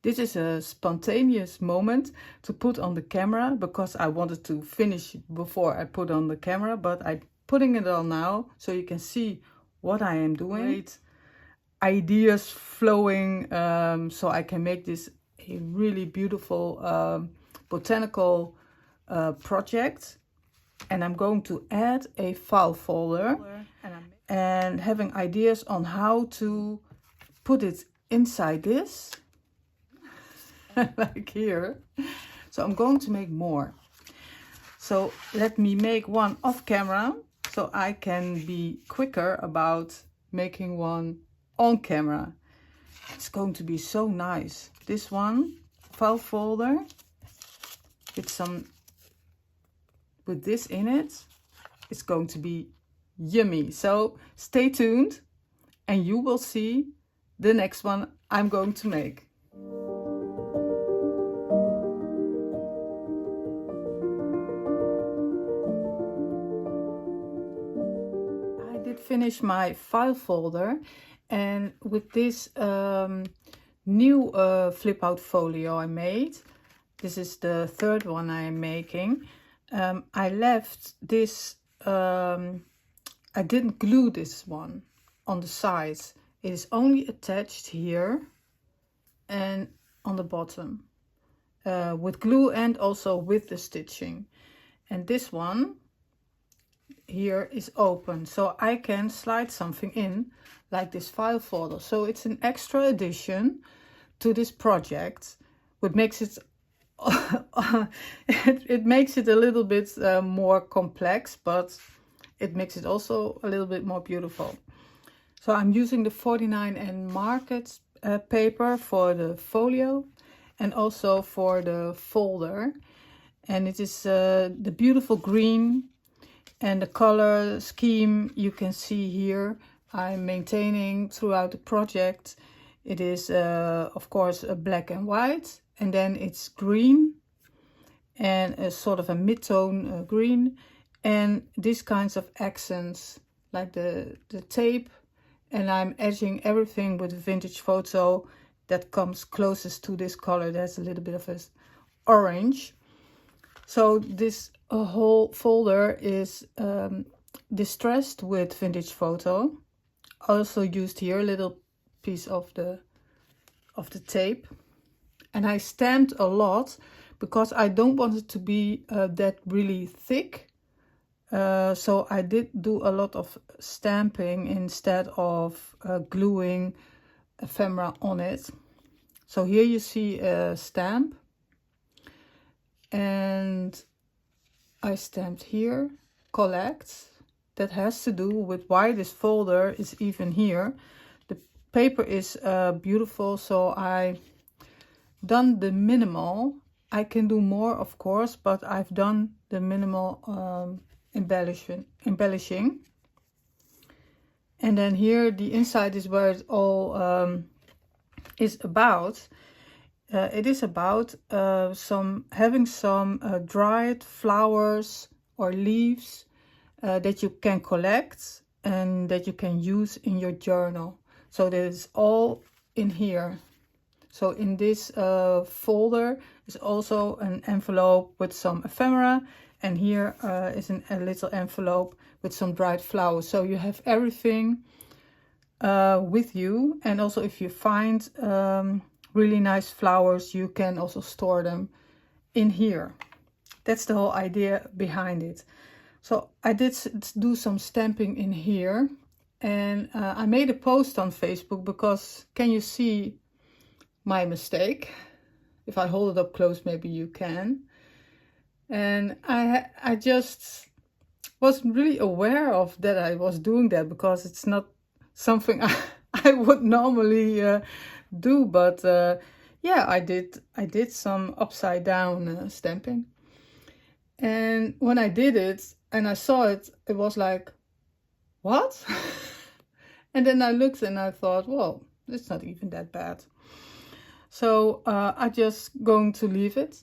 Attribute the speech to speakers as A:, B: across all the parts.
A: This is a spontaneous moment to put on the camera because I wanted to finish before I put on the camera, but I'm putting it on now so you can see what I am doing. Great ideas flowing, so I can make this a really beautiful botanical project. And I'm going to add a file folder and having ideas on how to put it inside this. Like here. So I'm going to make more. So let me make one off camera so I can be quicker about making one on camera. It's going to be so nice. This one, file folder with this in it, it's going to be yummy. So stay tuned and you will see the next one I'm going to make. Finish my file folder, and with this new flip out folio I made, this is the third one I am making. I left this, I didn't glue this one on the sides. It is only attached here and on the bottom with glue and also with the stitching. And this one here is open, so I can slide something in like this file folder. So it's an extra addition to this project, which makes it it makes it a little bit more complex, but it makes it also a little bit more beautiful. So I'm using the 49 and market paper for the folio and also for the folder, and it is the beautiful green. And the color scheme you can see here, I'm maintaining throughout the project. It is, of course, a black and white, and then it's green and a sort of a mid-tone green, and these kinds of accents like the tape. And I'm edging everything with a vintage photo that comes closest to this color. There's a little bit of a orange. So this whole folder is distressed with vintage photo. Also used here a little piece of the tape, and I stamped a lot because I don't want it to be that really thick. So I did do a lot of stamping instead of gluing ephemera on it. So here you see a stamp. And I stamped here, collect. That has to do with why this folder is even here. The paper is beautiful, so I done the minimal. I can do more, of course, but I've done the minimal embellishing. And then here the inside is where it all is about. It is about having some dried flowers or leaves that you can collect and that you can use in your journal. So that is all in here. So in this folder is also an envelope with some ephemera, and here is a little envelope with some dried flowers. So you have everything with you, and also if you find really nice flowers, you can also store them in here. That's the whole idea behind it. So I did do some stamping in here, and I made a post on Facebook because can you see my mistake? If I hold it up close, maybe you can. And I just wasn't really aware of that I was doing that, because it's not something I would normally do, but yeah, I did some upside down stamping. And when I did it and I saw it, it was like, what? And then I looked and I thought, well, it's not even that bad. So I just going to leave it,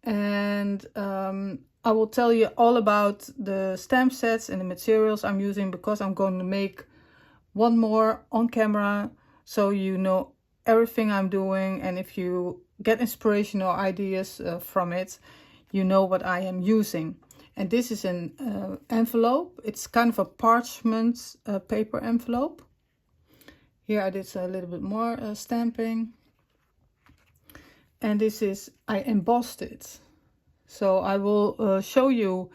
A: and I will tell you all about the stamp sets and the materials I'm using, because I'm going to make one more on camera, so you know everything I'm doing, and if you get inspiration or ideas from it, you know what I am using. And this is an envelope. It's kind of a parchment paper envelope. Here I did a little bit more stamping. And this is, I embossed it. So I will show you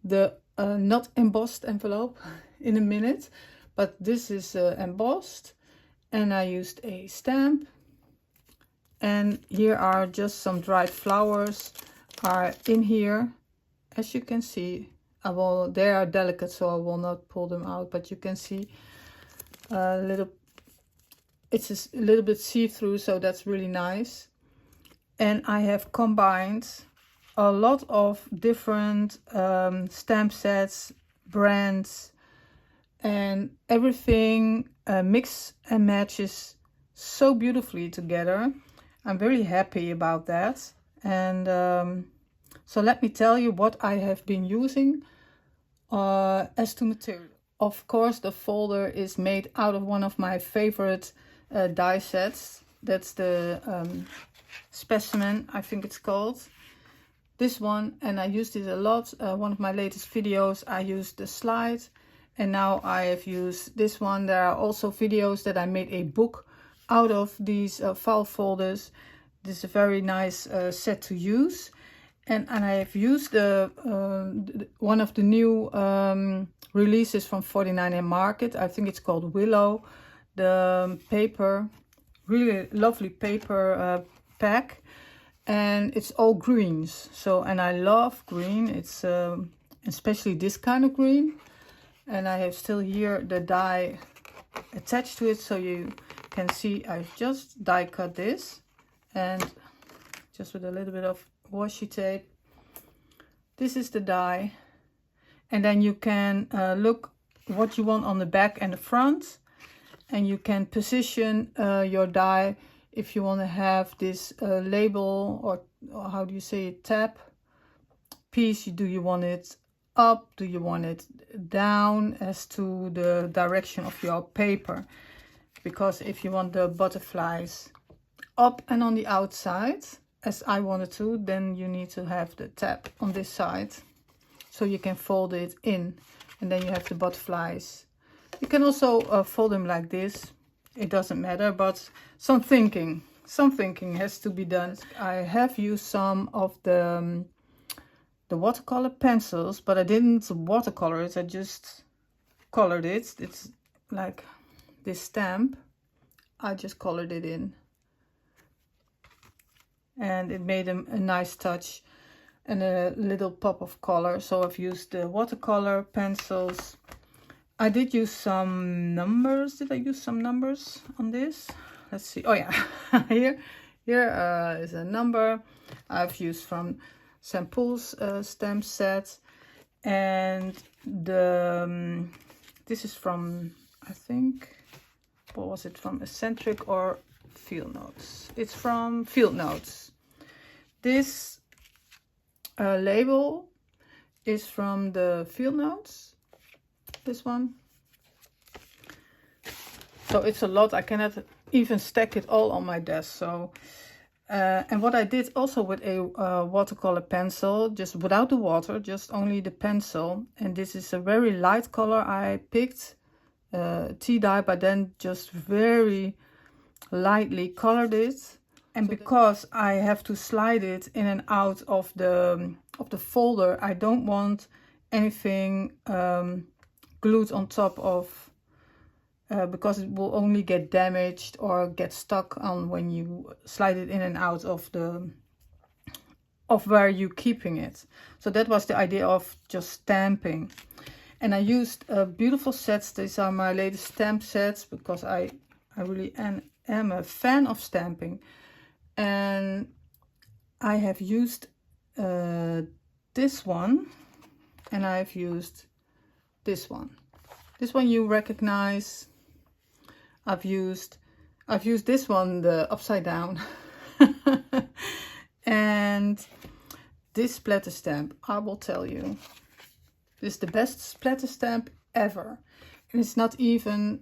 A: the not embossed envelope in a minute. But this is embossed. And I used a stamp. And here are just some dried flowers are in here. As you can see, they are delicate, so I will not pull them out, but you can see it's a little bit see-through, so that's really nice. And I have combined a lot of different stamp sets, brands, and everything mix and matches so beautifully together. I'm very happy about that. And so let me tell you what I have been using as to material. Of course, the folder is made out of one of my favorite die sets. That's the Specimen, I think it's called. This one, and I used it a lot. One of my latest videos, I used the slide. And now I have used this one. There are also videos that I made a book out of these file folders. This is a very nice set to use. And I have used one of the new releases from 49 Market. I think it's called Willow. The paper, really lovely paper pack. And it's all greens. So, and I love green. It's especially this kind of green. And I have still here the die attached to it. So you can see I've just die cut this. And just with a little bit of washi tape. This is the die, and then you can look what you want on the back and the front, and you can position your die if you want to have this label, or how do you say it, tab piece. Do you want it up? Do you want it down as to the direction of your paper? Because if you want the butterflies up and on the outside, as I wanted to, then you need to have the tab on this side, so you can fold it in, and then you have the butterflies. You can also fold them like this. It doesn't matter, but some thinking has to be done. I have used some of the watercolor pencils, but I didn't watercolor it. I just colored it. It's like this stamp. I just colored it in. And it made a nice touch and a little pop of color. So I've used the watercolor pencils. I did use some numbers. Did I use some numbers on this? Let's see. Oh yeah, here is a number I've used from Poole's stamp set. And this is from, I think, what was it, from Eclectica or Field Notes? It's from Field Notes. This label is from the Field Notes, this one. So it's a lot. I cannot even stack it all on my desk. So, and what I did also with a watercolor pencil, just without the water, just only the pencil. And this is a very light color I picked, tea dye, but then just very lightly colored it. And because I have to slide it in and out of the folder, I don't want anything glued on top of, because it will only get damaged or get stuck on when you slide it in and out of where you're keeping it. So that was the idea of just stamping. And I used beautiful sets. These are my latest stamp sets because I really am a fan of stamping. And I have used this one, and I've used this one. This one you recognize. I've used this one, the upside down. And this splatter stamp, I will tell you, this is the best splatter stamp ever. And it's not even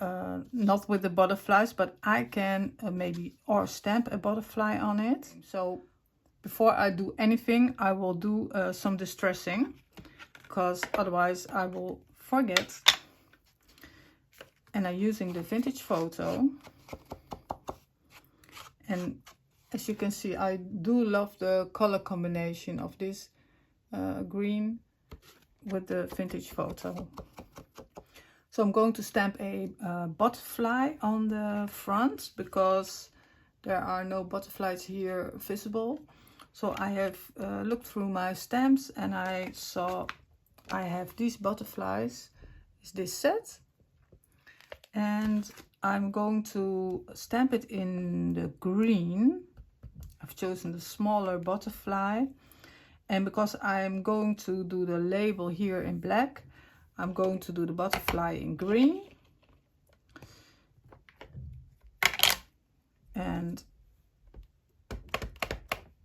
A: not with the butterflies, but I can maybe or stamp a butterfly on it. So before I do anything, I will do some distressing, because otherwise I will forget. And I'm using the vintage photo. And as you can see, I do love the color combination of this green with the vintage photo. So I'm going to stamp a butterfly on the front, because there are no butterflies here visible. So I have looked through my stamps and I saw I have these butterflies, is this set. And I'm going to stamp it in the green. I've chosen the smaller butterfly. And because I'm going to do the label here in black, I'm going to do the butterfly in green. And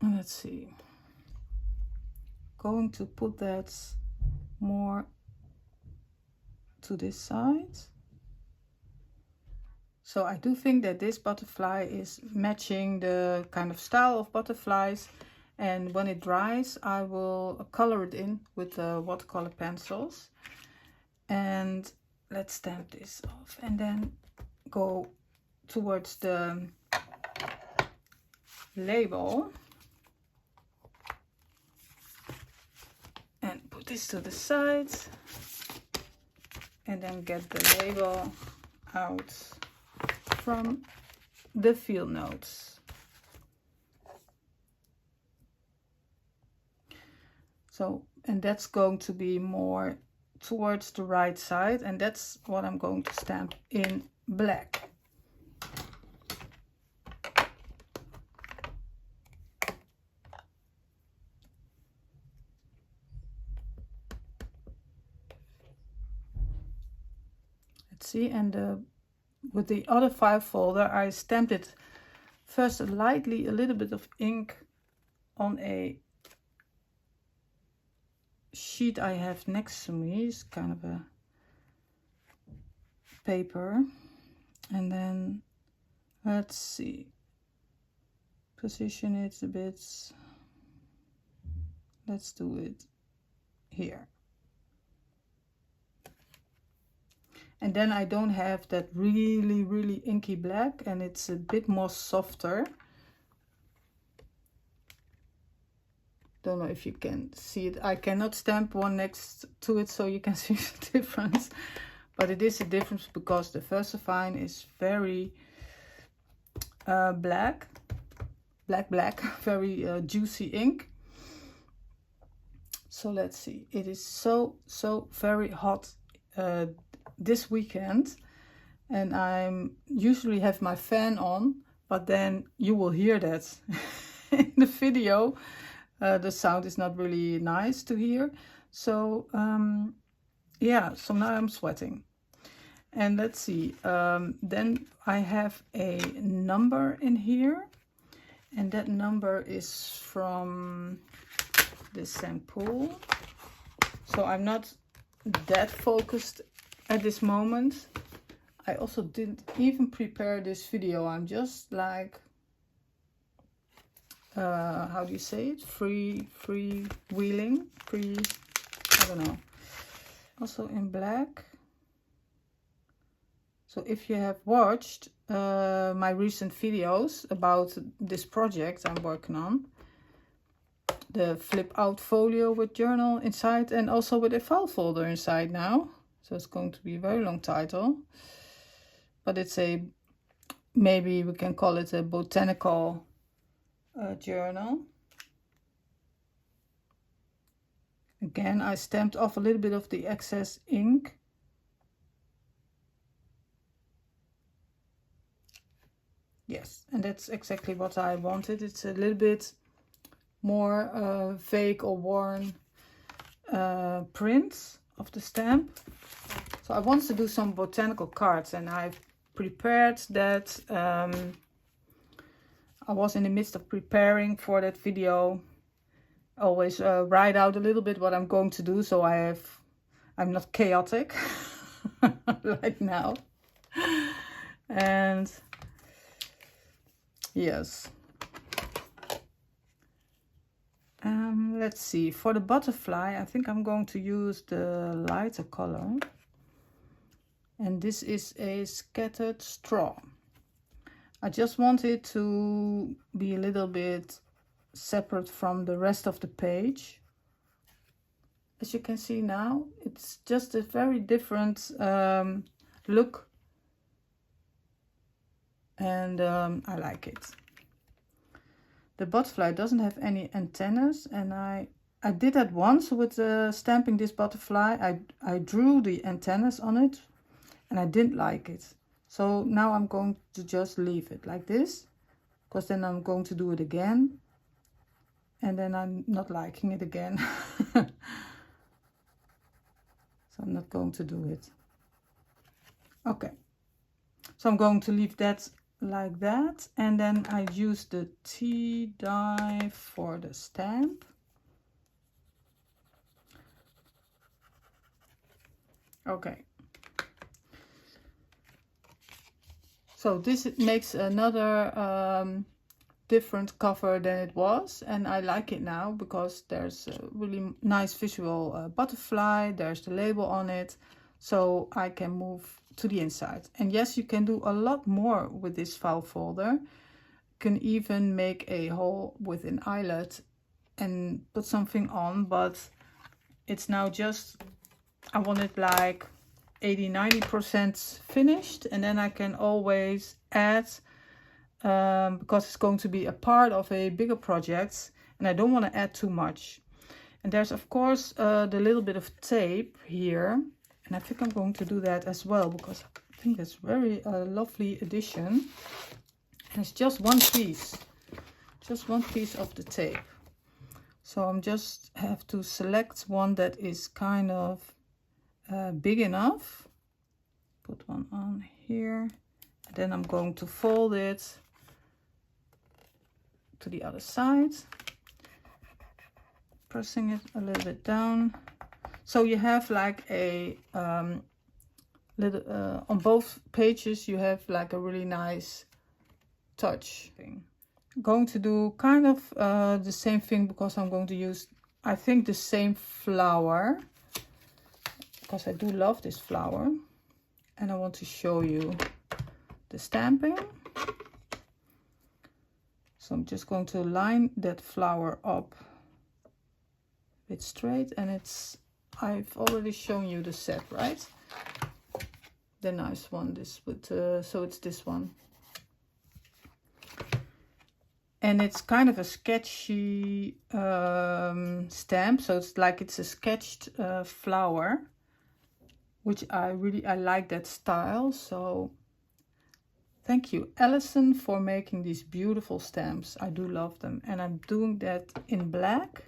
A: let's see. Going to put that more to this side. So I do think that this butterfly is matching the kind of style of butterflies. And when it dries, I will color it in with the watercolor pencils. And let's stamp this off and then go towards the label. And put this to the side. And then get the label out from the field notes. So, and that's going to be more towards the right side, and that's what I'm going to stamp in black. Let's see, and with the other file folder, I stamped it first lightly, a little bit of ink on a sheet I have next to me. It's kind of a paper. And then let's see, position it a bit. Let's do it here. And then I don't have that really inky black, and it's a bit more softer. Don't know if you can see it. I cannot stamp one next to it so you can see the difference. But it is a difference because the VersaFine is very black, very juicy ink. So let's see. It is so very hot this weekend, and I'm usually have my fan on, but then you will hear that in the video. The sound is not really nice to hear. So yeah, so now I'm sweating. And let's see, then I have a number in here, and that number is from the Poole. So I'm not that focused at this moment. I also didn't even prepare this video. I'm just like, how do you say it? Freewheeling, I don't know. Also in black. So if you have watched my recent videos about this project I'm working on, the flip out folio with journal inside and also with a file folder inside now. So it's going to be a very long title, but it's a, maybe we can call it a botanical journal. Again, I stamped off a little bit of the excess ink. Yes, and that's exactly what I wanted. It's a little bit more vague or worn print of the stamp. So I wanted to do some botanical cards, and I've prepared that. I was in the midst of preparing for that video. Always write out a little bit what I'm going to do, so I'm not chaotic like now. And yes. Let's see, for the butterfly, I think I'm going to use the lighter color. And this is a scattered straw. I just want it to be a little bit separate from the rest of the page. As you can see now, it's just a very different look. And I like it. The butterfly doesn't have any antennas, and I did that once with stamping this butterfly. I drew the antennas on it, and I didn't like it. So now I'm going to just leave it like this, because then I'm going to do it again, and then I'm not liking it again. So I'm not going to do it. Okay, so I'm going to leave that like that, and then I use the tea dye for the stamp. Okay, so this makes another different cover than it was, and I like it now because there's a really nice visual butterfly, there's the label on it, so I can move to the inside. And yes, you can do a lot more with this file folder. You can even make a hole with an eyelet and put something on, but it's now just, I want it like 80–90% finished, and then I can always add, because it's going to be a part of a bigger project and I don't want to add too much. And there's of course the little bit of tape here, and I think I'm going to do that as well, because I think that's very lovely addition. And it's just one piece of the tape. So I'm just have to select one that is kind of big enough. Put one on here, and then I'm going to fold it to the other side, pressing it a little bit down. So you have like a little on both pages you have like a really nice touch thing. I'm going to do kind of the same thing, because I'm going to use, I think, the same flower, because I do love this flower, and I want to show you the stamping. So I'm just going to line that flower up a bit straight, and it's, I've already shown you the set, right? The nice one, this with so it's this one. And it's kind of a sketchy stamp, so it's like it's a sketched flower, which I like that style. So thank you, Alison, for making these beautiful stamps. I do love them, and I'm doing that in black.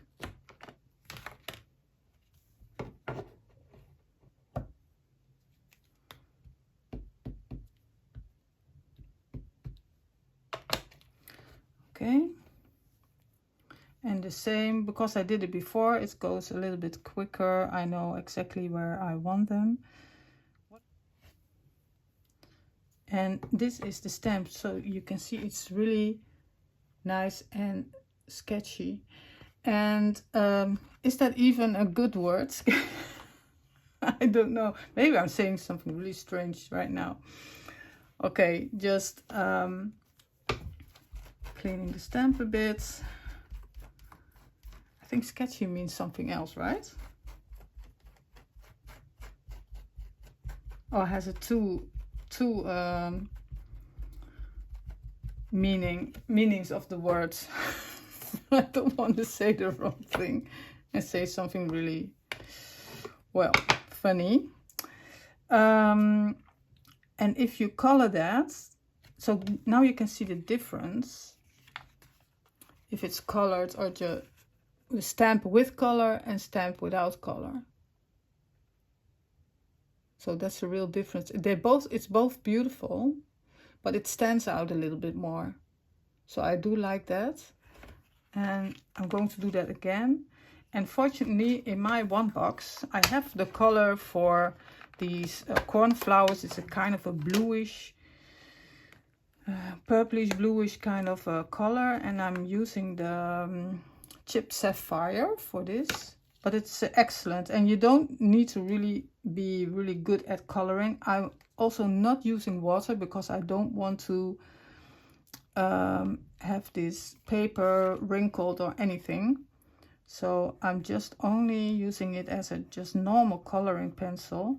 A: Okay, and the same, because I did it before, it goes a little bit quicker. I know exactly where I want them. And this is the stamp, so you can see it's really nice and sketchy. And is that even a good word? I don't know, maybe I'm saying something really strange right now. Okay, just cleaning the stamp a bit. I think sketchy means something else, right? Or has it two meanings of the words? I don't want to say the wrong thing and say something really, well, funny. And if you color that, so now you can see the difference if it's colored or just stamp with color and stamp without color. So that's a real difference. It's both beautiful, but it stands out a little bit more. So I do like that, and I'm going to do that again. And fortunately, in my one box, I have the color for these cornflowers. It's a kind of a bluish purplish bluish kind of color, and I'm using the chipped sapphire for this, but it's excellent, and you don't need to really be really good at coloring. I'm also not using water because I don't want to have this paper wrinkled or anything, so I'm just only using it as a just normal coloring pencil,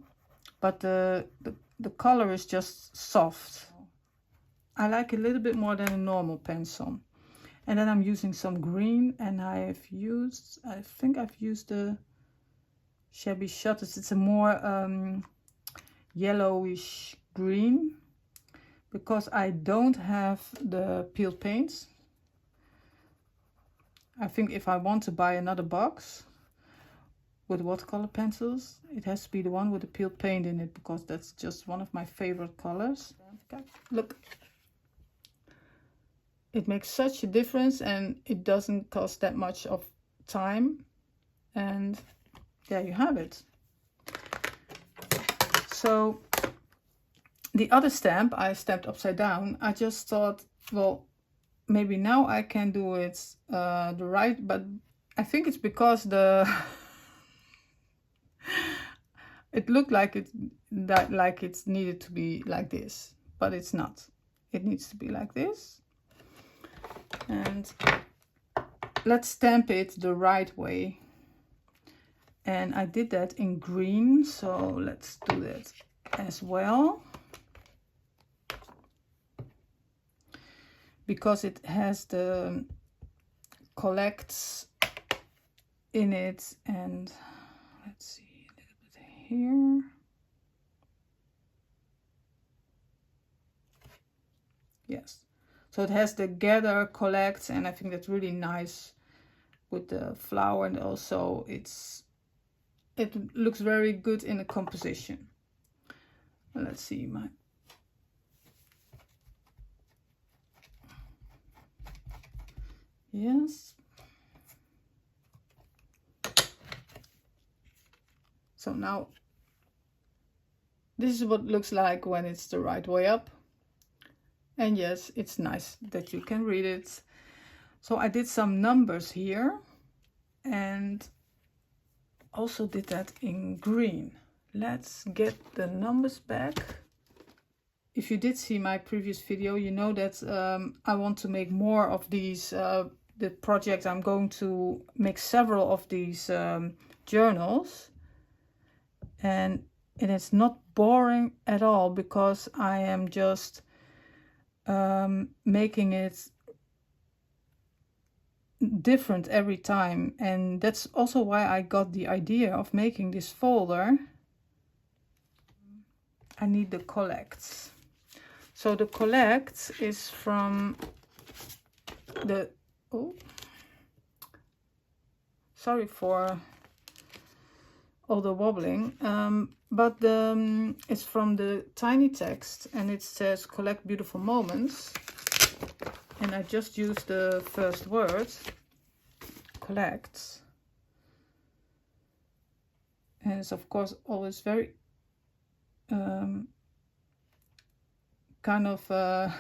A: but the color is just soft. I like a little bit more than a normal pencil. And then I'm using some green, and I think I've used the Shabby Shutters. It's a more yellowish green, because I don't have the peeled paints. I think if I want to buy another box with watercolor pencils, it has to be the one with the peeled paint in it, because that's just one of my favorite colors. Look. It makes such a difference, and it doesn't cost that much of time. And there you have it. So the other stamp I stamped upside down. I just thought, well, maybe now I can do it the right, but I think it's because it looked like it's needed to be like this, but it's not. It needs to be like this. And let's stamp it the right way. And I did that in green, so let's do that as well, because it has the collects in it. And let's see, a little bit here. Yes. So it has the gather, collects, and I think that's really nice with the flower, and also it looks very good in the composition. Let's see yes. So now this is what it looks like when it's the right way up. And yes, it's nice that you can read it. So I did some numbers here, and also did that in green. Let's get the numbers back. If you did see my previous video, you know that I want to make more of these, the project. I'm going to make several of these journals, and it is not boring at all, because I am just making it different every time. And that's also why I got the idea of making this folder. I need the collects. So the collects is from the, oh, sorry for all the wobbling, but it's from the tiny text, and it says collect beautiful moments, and I just used the first word, collects, and it's of course always very kind of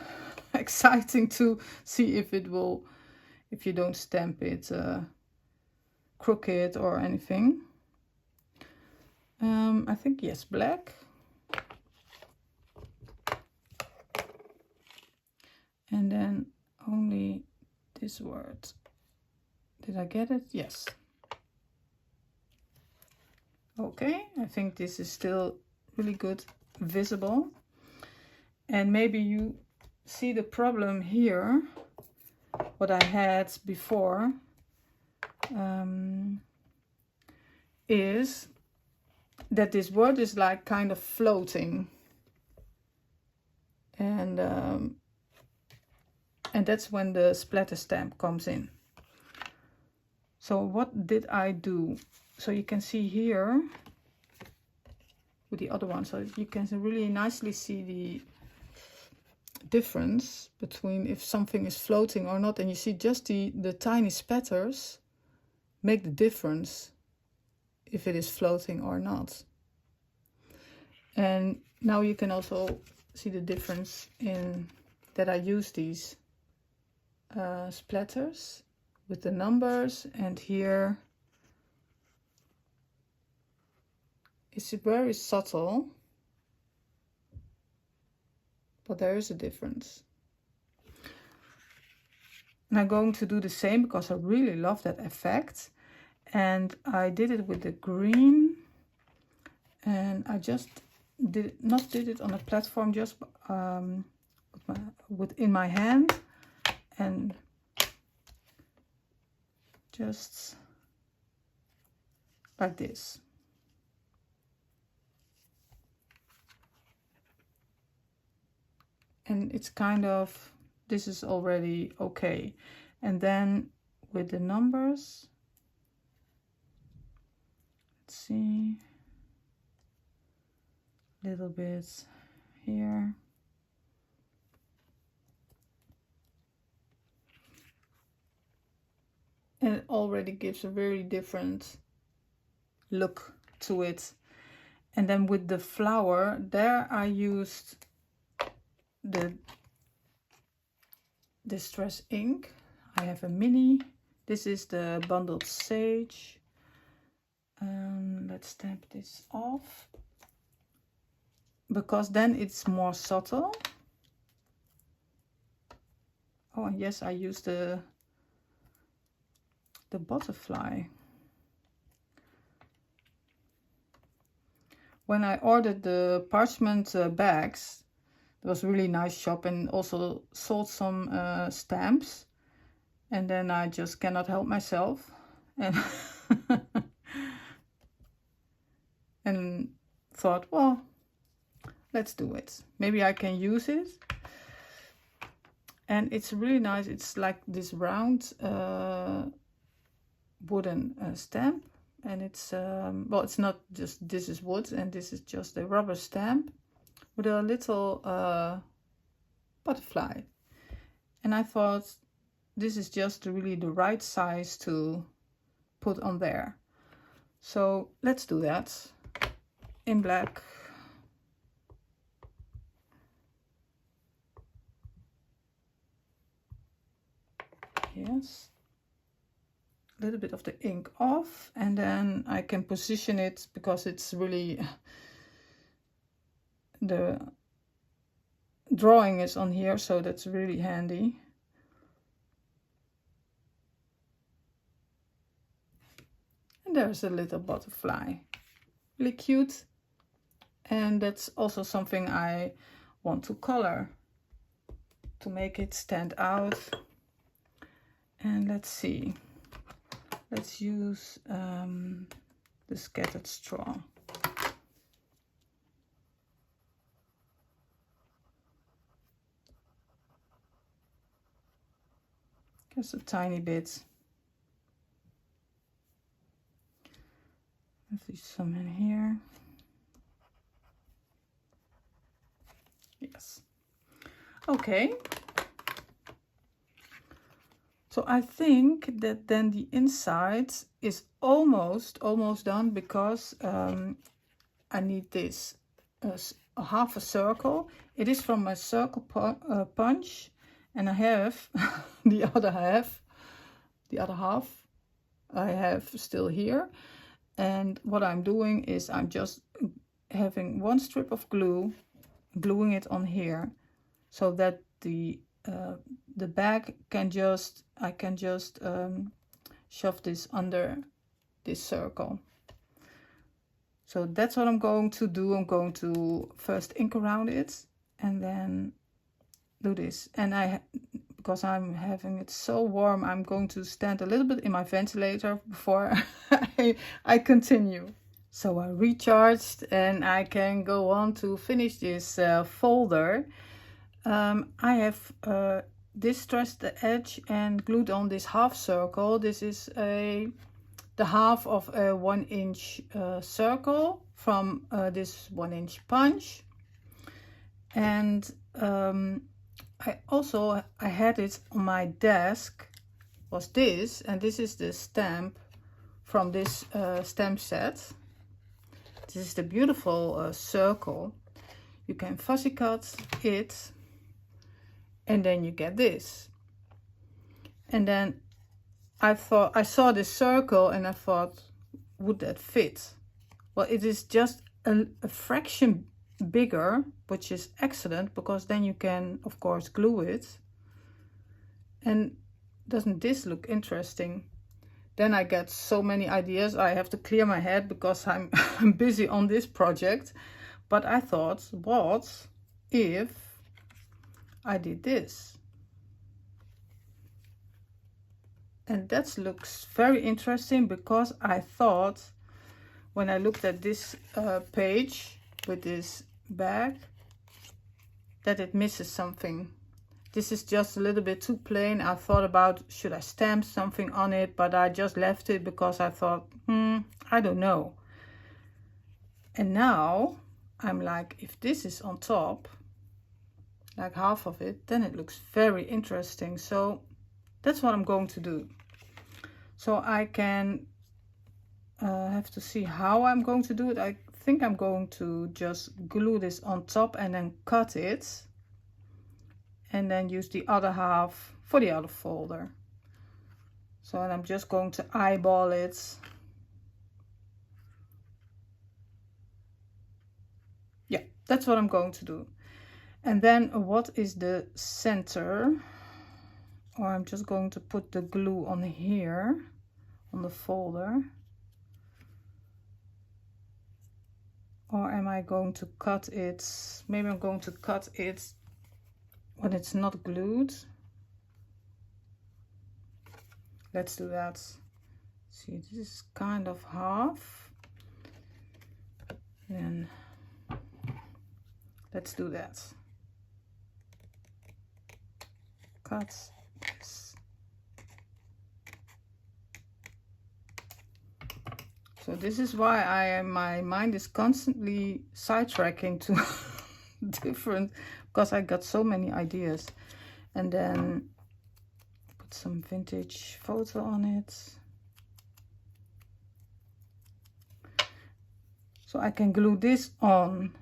A: exciting to see if it will, if you don't stamp it crooked or anything. I think yes, black. And then only this word. Did I get it? Yes. Okay, I think this is still really good visible. And maybe you see the problem here, what I had before, is that this word is like kind of floating, and that's when the splatter stamp comes in. So what did I do? So you can see here with the other one, so you can really nicely see the difference between if something is floating or not, and you see just the tiny spatters make the difference if it is floating or not. And now you can also see the difference in that I use these splatters with the numbers, and here it's very subtle, but there is a difference. And I'm going to do the same because I really love that effect. And I did it with the green, and I just did it on a platform, just in my hand, and just like this. And it's kind of, this is already okay. And then with the numbers, let's see, little bit here. And it already gives a very different look to it. And then with the flower, there I used the distress ink. I have a mini. This is the bundled sage. Let's stamp this off, because then it's more subtle. Oh, and yes, I used the butterfly. When I ordered the parchment bags, it was a really nice shop and also sold some stamps, and then I just cannot help myself and and thought, well, let's do it. Maybe I can use it. And it's really nice. It's like this round wooden stamp, and it's well, it's not just, this is wood and this is just a rubber stamp with a little butterfly. And I thought this is just really the right size to put on there. So let's do that in black. Yes, a little bit of the ink off, and then I can position it because it's really, the drawing is on here, so that's really handy. And there's a little butterfly, really cute. And that's also something I want to color to make it stand out. And let's see, let's use the scattered straw. Just a tiny bit. Let's do some in here. Yes. Okay. So I think that then the inside is almost done, because I need this a half a circle. It is from my circle punch, and I have the other half I have still here. And what I'm doing is I'm just having one strip of glue, gluing it on here, so that the bag can just, I can just shove this under this circle. So that's what I'm going to do. I'm going to first ink around it and then do this. And because I'm having it so warm, I'm going to stand a little bit in my ventilator before I continue. So I recharged and I can go on to finish this folder. I have distressed the edge and glued on this half circle. This is the half of a 1 inch circle from this 1 inch punch. And I had it on my desk, was this, and this is the stamp from this stamp set. This is the beautiful circle. You can fussy cut it, and then you get this. And then I saw this circle and I thought, would that fit? Well, it is just a fraction bigger, which is excellent, because then you can of course glue it. And doesn't this look interesting? Then I get so many ideas. I have to clear my head because I'm I'm busy on this project. But I thought, what if I did this? And that looks very interesting, because I thought when I looked at this page with this bag that it misses something. This is just a little bit too plain. I thought about, should I stamp something on it, but I just left it because I thought, I don't know. And now I'm like, if this is on top, like half of it, then it looks very interesting. So that's what I'm going to do. So I can have to see how I'm going to do it. I think I'm going to just glue this on top and then cut it, and then use the other half for the other folder. So, and I'm just going to eyeball it. Yeah, that's what I'm going to do. And then what is the center? Or I'm just going to put the glue on here, on the folder. Or am I going to cut it? Maybe I'm going to cut it when it's not glued. Let's do that. See, this is kind of half. And let's do that. Cut this. So this is why my mind is constantly sidetracking to different, because I got so many ideas. And then put some vintage photo on it. So I can glue this on.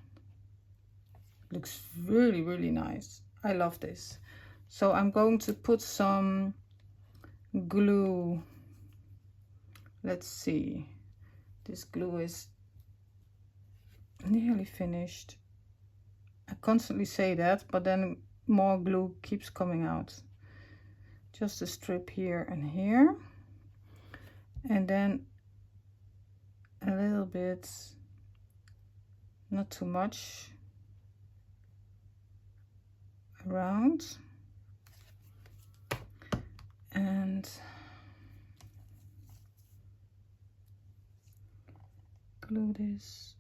A: Looks really, really nice. I love this. So I'm going to put some glue. Let's see. This glue is nearly finished. I constantly say that, but then more glue keeps coming out. Just a strip here and here. And then a little bit, not too much, around. And glue this.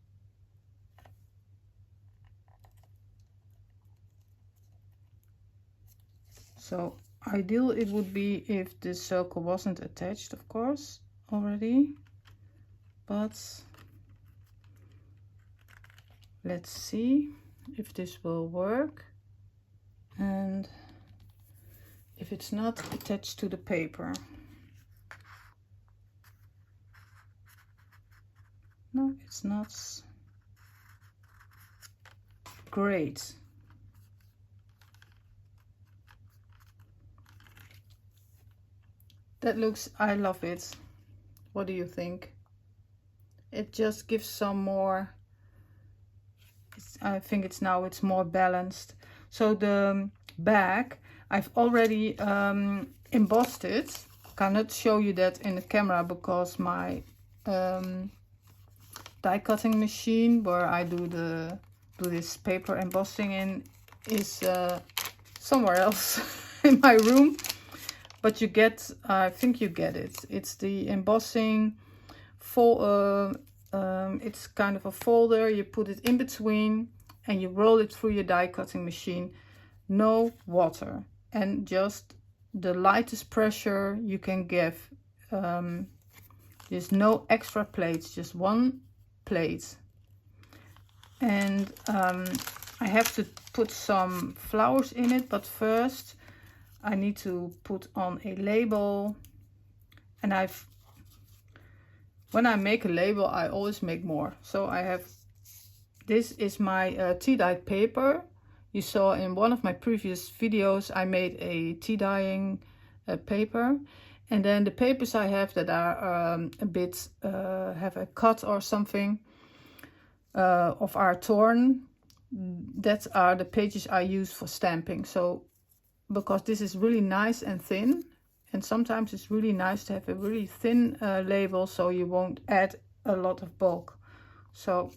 A: So ideal it would be if this circle wasn't attached, of course, already, but let's see if this will work and if it's not attached to the paper. No, it's not. Great. That looks, I love it. What do you think? It just gives some more, I think it's more balanced. So the back, I've already embossed it. Cannot show you that in the camera because my die cutting machine where I do this paper embossing in is somewhere else in my room. But you get, I think you get it. It's the embossing for it's kind of a folder. You put it in between and you roll it through your die cutting machine. No water and just the lightest pressure you can give. There's no extra plates, just one plate. And I have to put some flowers in it, but first I need to put on a label. And when I make a label, I always make more. So I have, this is my tea dyed paper. You saw in one of my previous videos I made a tea dyeing paper, and then the papers I have that are a bit have a cut or something of are torn, that are the pages I use for stamping. So because this is really nice and thin, and sometimes it's really nice to have a really thin label so you won't add a lot of bulk. So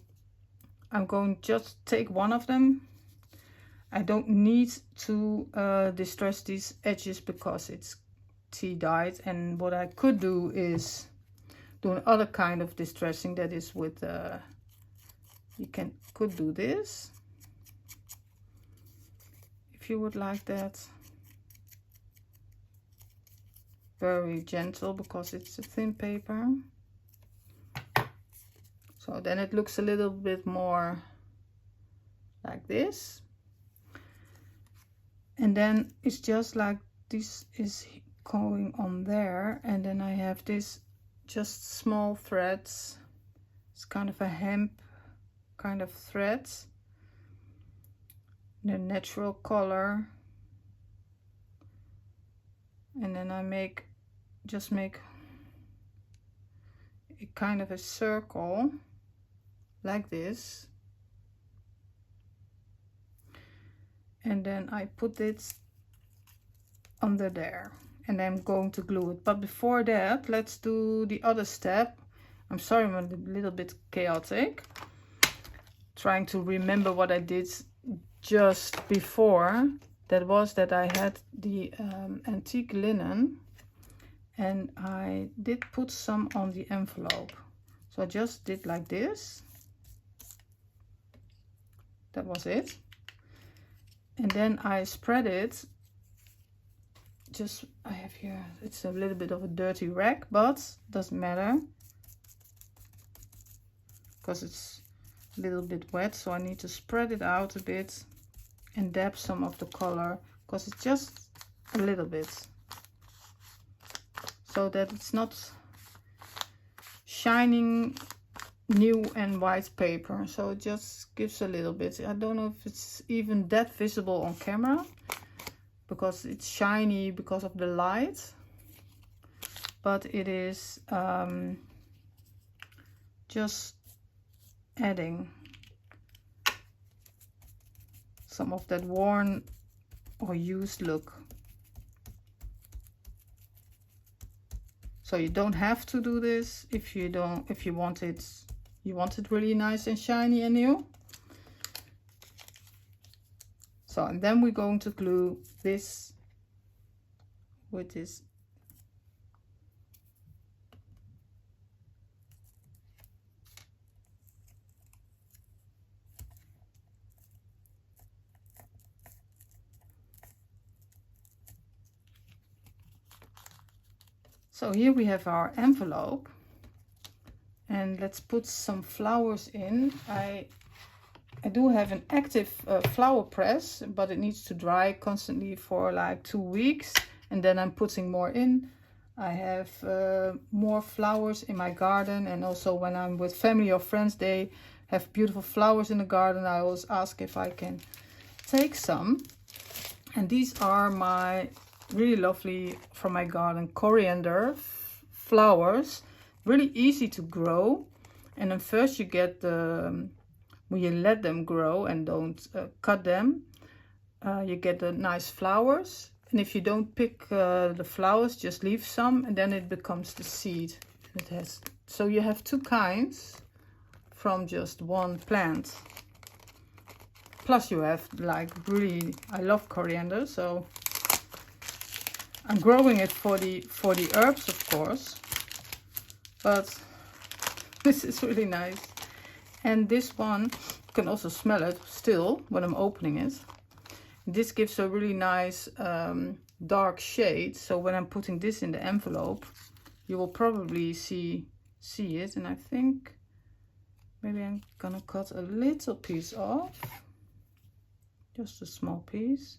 A: I'm going to just take one of them. I don't need to distress these edges because it's tea dyed, and what I could do is do another kind of distressing, that is with you could do this if you would like that. Very gentle because it's a thin paper. So then it looks a little bit more like this. And then it's just like this is going on there. And then I have this just small threads. It's kind of a hemp kind of threads. The natural color. And then I just make a kind of a circle like this, and then I put it under there, and I'm going to glue it. But before that, let's do the other step. I'm sorry, I'm a little bit chaotic, trying to remember what I did just before. That was that I had the antique linen, and I did put some on the envelope. So I just did like this. That was it. And then I spread it. Just, I have here, it's a little bit of a dirty rag, but doesn't matter because it's a little bit wet. So I need to spread it out a bit and dab some of the color, because it's just a little bit, so that it's not shining new and white paper. So it just gives a little bit. I don't know if it's even that visible on camera because it's shiny because of the light, but it is just adding some of that worn or used look. So you don't have to do this if you want it really nice and shiny and new. So, and then we're going to glue this with this. So here we have our envelope, and let's put some flowers in. I do have an active flower press, but it needs to dry constantly for like 2 weeks, and then I'm putting more in. I have more flowers in my garden, and also when I'm with family or friends, they have beautiful flowers in the garden. I always ask if I can take some. And these are my really lovely, from my garden, coriander flowers. Really easy to grow. And then first you get the, when you let them grow and don't cut them, you get the nice flowers. And if you don't pick the flowers, just leave some, and then it becomes the seed. It has, so you have 2 kinds from just one plant. Plus you have like really, I love coriander, so I'm growing it for the herbs, of course, but this is really nice. And this one, you can also smell it still when I'm opening it. This gives a really nice dark shade, so when I'm putting this in the envelope, you will probably see it. And I think maybe I'm gonna cut a little piece off, just a small piece.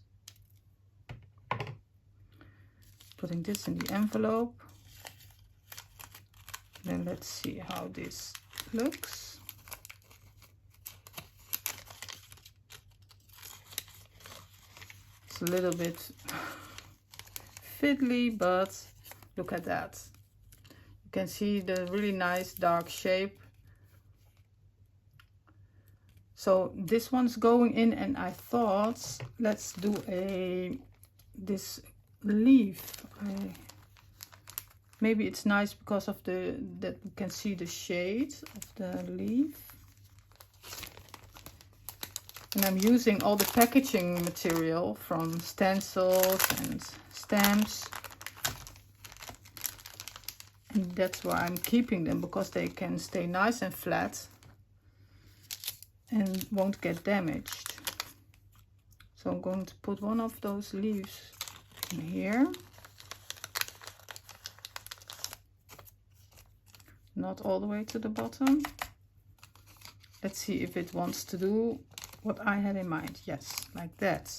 A: Putting this in the envelope. Then let's see how this looks. It's a little bit fiddly, but look at that. You can see the really nice dark shape. So this one's going in, and I thought let's do this leaf. Maybe it's nice because of that you can see the shade of the leaf. And I'm using all the packaging material from stencils and stamps. And that's why I'm keeping them, because they can stay nice and flat and won't get damaged. So I'm going to put one of those leaves in here. Not all the way to the bottom. Let's see if it wants to do what I had in mind. Yes, like that.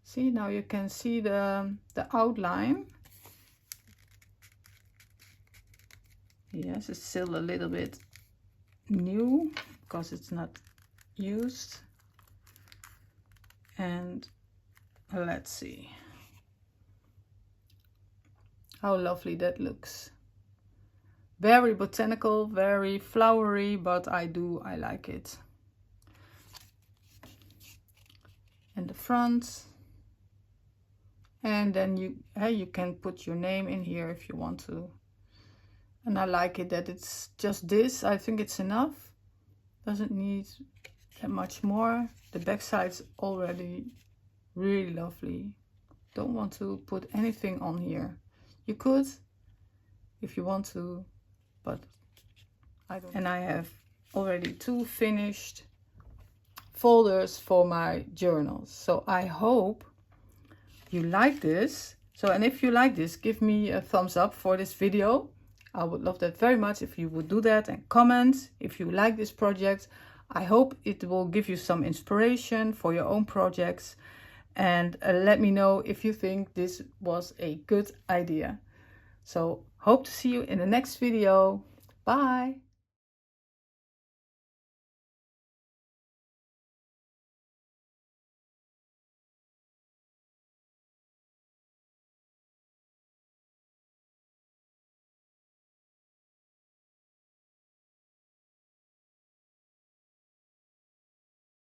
A: See, now you can see the outline. Yes, it's still a little bit new because it's not used. And let's see how lovely that looks. Very botanical, very flowery, but I like it. And the front. And then you can put your name in here if you want to. And I like it that it's just this. I think it's enough. Doesn't need that much more. The back side's already really lovely. Don't want to put anything on here. You could if you want to, but I don't. And I have already 2 finished folders for my journals. So I hope you like this. So, and if you like this, give me a thumbs up for this video. I would love that very much if you would do that, and comment if you like this project. I hope it will give you some inspiration for your own projects, and let me know if you think this was a good idea. So hope to see you in the next video. Bye.